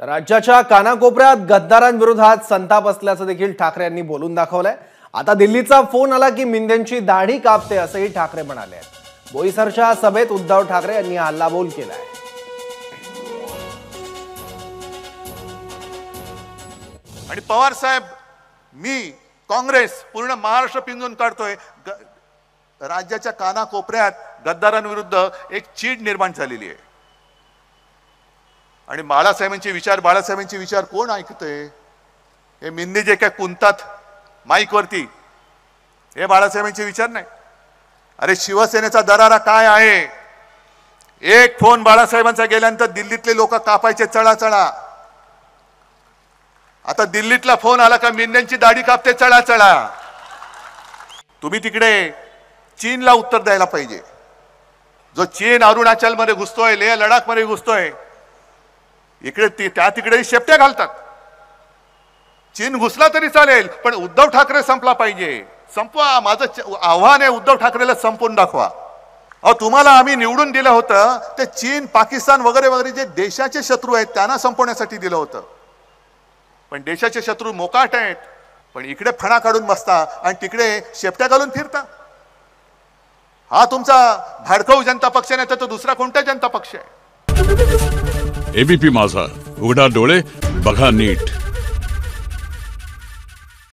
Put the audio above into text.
राज्याच्या कानाकोपऱ्यात गद्दारांविरोधात संताप असल्याचं देखील ठाकरे यांनी बोलून दाखवलंय। आता दिल्लीचा फोन आला की मिंदेंची दाढी कापते असंही ठाकरे म्हणाले। बोईसरच्या सभेत उद्धव ठाकरे यांनी हल्लाबोल केलाय। आणि पवार साहेब, मी काँग्रेस पूर्ण महाराष्ट्र पिंजून काढतोय। राज्याच्या कानाकोपऱ्यात गद्दारांविरुद्ध एक चीड निर्माण झालेली आहे आणि बाळासाहेबांचे विचार कोण ऐकतंय? हे मिंदे जे काय कुंतात माईक वरती, हे बाळासाहेबांचे विचार नाही। अरे शिवसेनेचा दरारा काय आहे? एक फोन बाळासाहेबांचा गेल्यानंतर दिल्लीतले लोक कापायचे चळा। आता दिल्लीतला फोन आला का मिंदेंची दाढी कापते चळा। तुम्ही तिकडे चीनला उत्तर द्यायला पाहिजे। जो चीन अरुणाचल मध्ये घुसतोय, लेह लडाख मध्ये घुसतोय, इकडे त्या तिकडे शेपट्या घालतात। चीन घुसला तरी चालेल, पण उद्धव ठाकरे संपला पाहिजे। संपवा, माझं आव्हान आहे, उद्धव ठाकरेला संपवून दाखवा। तुम्हाला आम्ही निवडून दिलं होतं ते चीन, पाकिस्तान वगैरे जे देशाचे शत्रू आहेत त्यांना संपवण्यासाठी दिलं होतं, पण देशाचे शत्रू मोकाट आहेत। पण इकडे फणा काढून बसता आणि तिकडे शेपट्या घालून फिरता। हा तुमचा भाडखाऊ जनता पक्ष नाही तर दुसरा कोणता जनता पक्ष आहे? एबीपी माझा, उघडा डोळे बघा नीट।